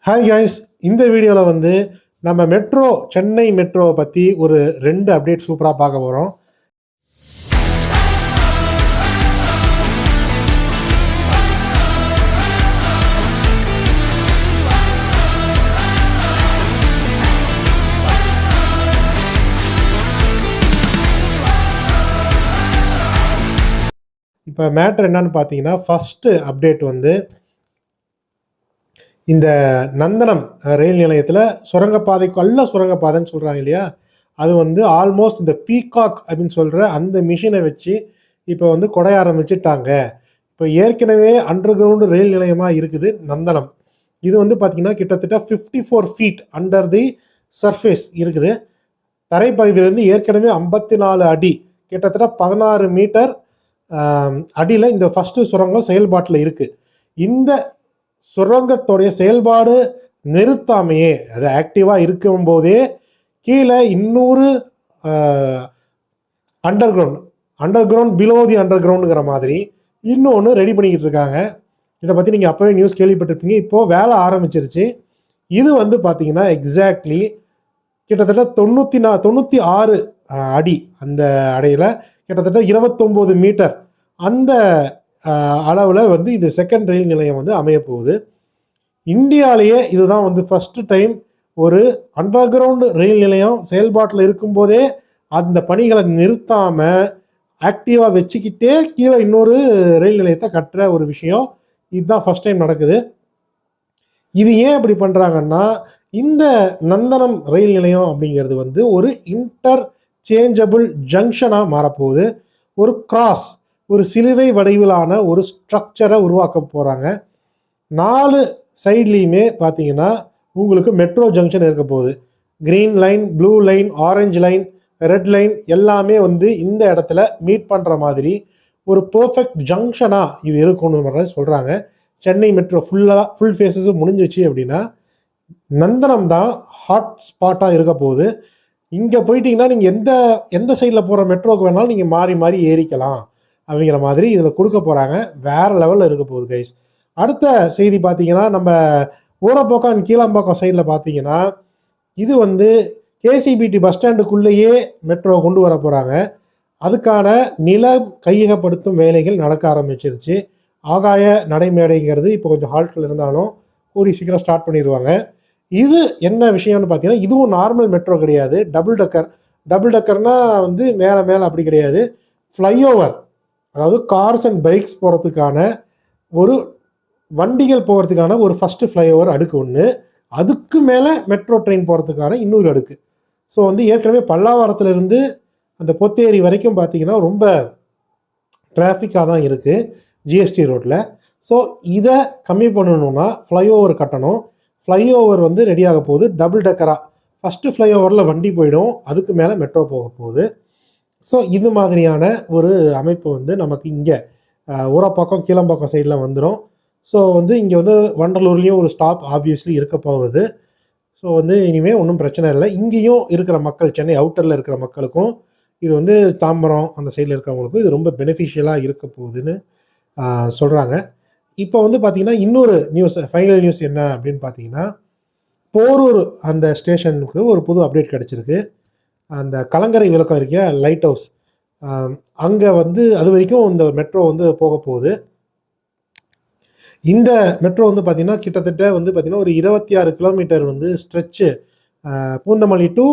Hi guys, இந்த வீடியோவில் வந்து நம்ம மெட்ரோ சென்னை மெட்ரோவை பற்றி ஒரு 2 அப்டேட் சூப்பராக பார்க்க போகிறோம். இப்போ மேட்ரு என்னன்னு பார்த்தீங்கன்னா, ஃபஸ்ட்டு அப்டேட் வந்து இந்த நந்தனம் ரயில் நிலையத்தில் சுரங்கப்பாதைன்னு சொல்கிறாங்க இல்லையா, அது வந்து ஆல்மோஸ்ட் இந்த பீகாக் அப்படின்னு சொல்கிற அந்த மிஷினை வச்சு இப்போ வந்து குடைய ஆரம்பிச்சிட்டாங்க. இப்போ ஏற்கனவே அண்டர் கிரவுண்டு ரயில் நிலையமாக இருக்குது நந்தனம். இது வந்து பார்த்திங்கன்னா கிட்டத்தட்ட 54 ஃபீட் அண்டர் தி சர்ஃபேஸ் இருக்குது. தரைப்பகுதியிலேருந்து ஏற்கனவே 54 அடி, கிட்டத்தட்ட 16 மீட்டர் அடியில் இந்த ஃபஸ்ட்டு சுரங்கம் செயல்பாட்டில் இருக்குது. இந்த சுரங்கத்தோடைய செயல்பாடு நிறுத்தாமையே, அது ஆக்டிவாக இருக்கும்போதே கீழே இன்னொரு under ground below the under கிரவுண்டுங்கிற மாதிரி இன்னொன்று ரெடி பண்ணிக்கிட்டு இருக்காங்க. இதை பற்றி நீங்கள் அப்போவே நியூஸ் கேள்விப்பட்டிருப்பீங்க. இப்போது வேலை ஆரம்பிச்சிருச்சு. இது வந்து பார்த்தீங்கன்னா எக்ஸாக்ட்லி கிட்டத்தட்ட 96 அடி, அந்த அடையில் கிட்டத்தட்ட 29 மீட்டர் அந்த அளவில் வந்து இது செகண்ட் ரயில் நிலையம் வந்து அமைய போகுது. இந்தியாவிலேயே இதுதான் வந்து ஃபஸ்ட்டு டைம் ஒரு அண்டர் கிரவுண்டு ரயில் நிலையம் செயல்பாட்டில் இருக்கும்போதே அந்த பணிகளை நிறுத்தாமல் ஆக்டிவாக வச்சுக்கிட்டே கீழே இன்னொரு ரயில் நிலையத்தை கட்டுற ஒரு விஷயம் இதுதான் ஃபஸ்ட் டைம் நடக்குது. இது ஏன் அப்படி பண்ணுறாங்கன்னா, இந்த நந்தனம் ரயில் நிலையம் அப்படிங்கிறது வந்து ஒரு இன்டர்சேஞ்சபிள் ஜங்ஷனாக மாறப்போகுது. ஒரு சிலுவை வடிவிலான ஒரு ஸ்ட்ரக்சரை உருவாக்க போகிறாங்க. 4 சைட்லேயுமே பார்த்தீங்கன்னா உங்களுக்கு மெட்ரோ ஜங்ஷன் இருக்க போகுது. Green line, blue line, orange line, red line எல்லாமே வந்து இந்த இடத்துல மீட் பண்ணுற மாதிரி ஒரு பர்ஃபெக்ட் ஜங்ஷனாக இது இருக்குன்னு சொல்கிறாங்க. சென்னை மெட்ரோ ஃபுல் ஃபேஸஸும் முடிஞ்சிச்சு அப்படின்னா நந்தனம் தான் ஹாட் ஸ்பாட்டாக இருக்க போகுது. இங்கே போயிட்டீங்கன்னா நீங்கள் எந்த சைடில் போகிற மெட்ரோக்கு வேணாலும் நீங்கள் மாறி ஏறிக்கலாம் அப்படிங்கிற மாதிரி இதில் கொடுக்க போகிறாங்க. வேறு லெவலில் இருக்க போகுது கைஸ். அடுத்த செய்தி பார்த்தீங்கன்னா, நம்ம ஊரப்பாக்கம் கீழாம்பாக்கம் சைடில் பார்த்தீங்கன்னா இது வந்து கேசிபிடி பஸ் ஸ்டாண்டுக்குள்ளேயே மெட்ரோ கொண்டு வர போகிறாங்க. அதுக்கான நிலம் கையகப்படுத்தும் வேலைகள் நடக்க ஆரம்பிச்சிருச்சு. ஆகாய நடைமேடைங்கிறது இப்போ கொஞ்சம் ஹால்ட்டில் இருந்தாலும் கூடி சீக்கிரம் ஸ்டார்ட் பண்ணிடுவாங்க. இது என்ன விஷயம்னு பார்த்தீங்கன்னா, இதுவும் நார்மல் மெட்ரோ கிடையாது, டபுள் டக்கர்னால் வந்து மேலே அப்படி கிடையாது. ஃப்ளைஓவர், அதாவது கார்ஸ் அண்ட் பைக்ஸ் போகிறதுக்கான ஒரு வண்டிகள் போகிறதுக்கான ஒரு ஃபஸ்ட்டு ஃப்ளைஓவர் அடுக்கு ஒன்று, அதுக்கு மேலே மெட்ரோ ட்ரெயின் போகிறதுக்கான இன்னொரு அடுக்கு. ஸோ வந்து ஏற்கனவே பல்லாவரத்துலேருந்து அந்த பொத்தேரி வரைக்கும் பார்த்திங்கன்னா ரொம்ப டிராஃபிக்காக தான் இருக்குது ஜிஎஸ்டி ரோட்டில். ஸோ இதை கம்மி பண்ணணுன்னா ஃப்ளைஓவர் கட்டணும். ஃப்ளைஓவர் வந்து ரெடியாக போகுது டபுள் டக்கராக. ஃபஸ்ட்டு ஃப்ளைஓவரில் வண்டி போயிடும், அதுக்கு மேலே மெட்ரோ போக போகுது. ஸோ இது மாதிரியான ஒரு அமைப்பு வந்து நமக்கு இங்கே ஊரப்பாக்கம் கீழம்பாக்கம் சைடில் வந்துடும். ஸோ வந்து இங்கே வந்து வண்டலூர்லேயும் ஒரு ஸ்டாப் ஆப்வியஸ்லி இருக்க போகுது. ஸோ வந்து இனிமேல் ஒன்றும் பிரச்சனை இல்லை. இங்கேயும் இருக்கிற மக்கள், சென்னை அவுட்டரில் இருக்கிற மக்களுக்கும் இது வந்து தாம்பரம் அந்த சைடில் இருக்கிறவங்களுக்கும் இது ரொம்ப பெனிஃபிஷியலாக இருக்க போகுதுன்னு சொல்கிறாங்க. இப்போ வந்து பார்த்திங்கன்னா இன்னொரு ஃபைனல் நியூஸ் என்ன அப்படின்னு பார்த்தீங்கன்னா, போரூர் அந்த ஸ்டேஷனுக்கு ஒரு புது அப்டேட் கிடச்சிருக்கு. அந்த கலங்கரை விளக்கம் இருக்க லைட் ஹவுஸ், அங்கே வந்து அது வரைக்கும் இந்த மெட்ரோ வந்து போக போகுது. இந்த மெட்ரோ வந்து பார்த்திங்கன்னா கிட்டத்தட்ட வந்து பார்த்திங்கன்னா ஒரு 26 கிலோமீட்டர் வந்து ஸ்ட்ரெச்சு பூந்தமல்லி டு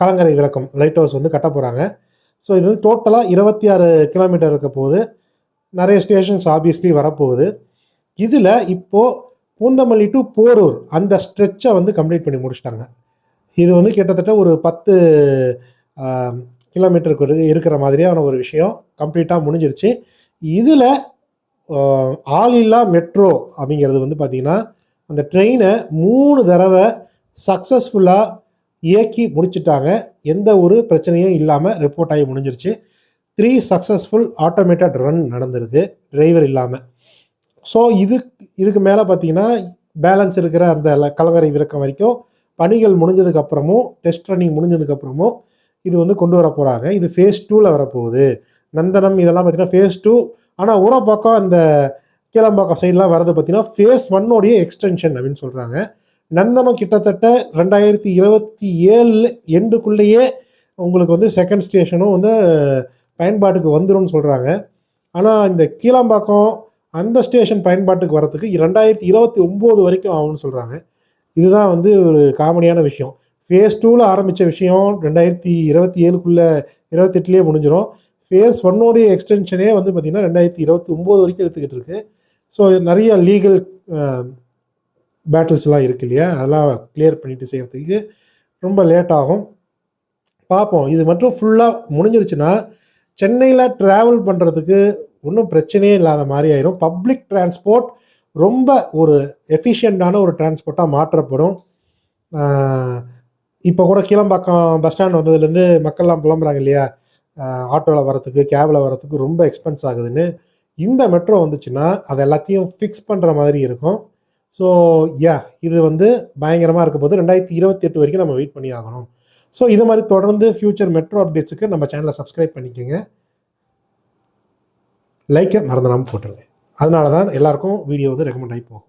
கலங்கரை விளக்கம் லைட் ஹவுஸ் வந்து கட்ட போகிறாங்க. ஸோ இது வந்து டோட்டலாக 26 கிலோமீட்டர் இருக்க போகுது. நிறைய ஸ்டேஷன்ஸ் ஆப்வியஸ்லி வரப்போகுது. இதில் இப்போது பூந்தமல்லி டு போரூர் அந்த ஸ்ட்ரெச்சை வந்து கம்ப்ளீட் பண்ணி முடிச்சிட்டாங்க. இது வந்து கிட்டத்தட்ட ஒரு 10 கிலோமீட்டருக்கு இருக்கிற மாதிரியான ஒரு விஷயம் கம்ப்ளீட்டாக முடிஞ்சிருச்சு. இதில் ஆளில்லா மெட்ரோ அப்படிங்கிறது வந்து பார்த்திங்கன்னா அந்த ட்ரெயினை 3 தடவை சக்ஸஸ்ஃபுல்லாக இயக்கி முடிச்சுட்டாங்க. எந்த ஒரு பிரச்சனையும் இல்லாமல் ரிப்போர்ட் ஆகி முடிஞ்சிருச்சு. 3 சக்ஸஸ்ஃபுல் ஆட்டோமேட்டட் ரன் நடந்திருக்கு டிரைவர் இல்லாமல். ஸோ இதுக்கு மேலே பார்த்திங்கன்னா பேலன்ஸ் இருக்கிற அந்த கலங்கரை விளக்கம் வரைக்கும் பணிகள் முடிஞ்சதுக்கப்புறமும் டெஸ்ட் ரன்னிங் முடிஞ்சதுக்கப்புறமும் இது வந்து கொண்டு வர போகிறாங்க. இது ஃபேஸ் 2ல் வரப்போகுது. நந்தனம் இதெல்லாம் பார்த்திங்கன்னா ஃபேஸ் 2. ஆனால் ஊரப்பாக்கம் அந்த கீழம்பாக்கம் சைட்லாம் வரது பார்த்தீங்கன்னா ஃபேஸ் 1 எக்ஸ்டென்ஷன் அப்படின்னு சொல்கிறாங்க. நந்தனம் கிட்டத்தட்ட 2027 எண்டுக்குள்ளேயே உங்களுக்கு வந்து செகண்ட் ஸ்டேஷனும் வந்து பயன்பாட்டுக்கு வந்துரும்னு சொல்கிறாங்க. ஆனால் இந்த கீழம்பாக்கம் அந்த ஸ்டேஷன் பயன்பாட்டுக்கு வரத்துக்கு 2029 வரைக்கும் ஆகும்னு சொல்கிறாங்க. இதுதான் வந்து ஒரு காமெடியான விஷயம். ஃபேஸ் 2ல் ஆரம்பித்த விஷயம் 2027க்குள்ளே 28லேயே முடிஞ்சிடும். ஃபேஸ் 1 எக்ஸ்டென்ஷனே வந்து பார்த்திங்கன்னா 2029 வரைக்கும் எடுத்துக்கிட்டு இருக்குது. ஸோ நிறைய லீகல் பேட்டில்ஸ்லாம் இருக்குது இல்லையா, அதெல்லாம் கிளியர் பண்ணிவிட்டு செய்கிறதுக்கு ரொம்ப லேட் ஆகும். பார்ப்போம். இது மட்டும் ஃபுல்லாக முடிஞ்சிருச்சுன்னா சென்னையில் ட்ராவல் பண்ணுறதுக்கு ஒன்றும் பிரச்சனையே இல்லாத மாதிரி ஆயிரும். பப்ளிக் டிரான்ஸ்போர்ட் ரொம்ப ஒரு எஃபிஷியண்ட்டான ஒரு டிரான்ஸ்போர்ட்டாக மாற்றப்படும். இப்போ கூட கீழம்பாக்கம் பஸ் ஸ்டாண்ட் வந்ததுலேருந்து மக்கள்லாம் புலம்புறாங்க இல்லையா, ஆட்டோவில் வரத்துக்கு கேபில் வரத்துக்கு ரொம்ப எக்ஸ்பென்ஸ் ஆகுதுன்னு. இந்த மெட்ரோ வந்துச்சுன்னா அது எல்லாத்தையும் ஃபிக்ஸ் பண்ணுற மாதிரி இருக்கும். ஸோ இது வந்து பயங்கரமாக இருக்க போது 2028 வரைக்கும் நம்ம வெயிட் பண்ணி ஆகணும். ஸோ இது மாதிரி தொடர்ந்து ஃபியூச்சர் மெட்ரோ அப்டேட்ஸுக்கு நம்ம சேனலை சப்ஸ்கிரைப் பண்ணிக்கோங்க. லைக்கை மறந்துடாமல் போட்டுருங்க. அதனால தான் எல்லாருக்கும் வீடியோ வந்து ரெக்கமெண்ட் ஆகி போகும்.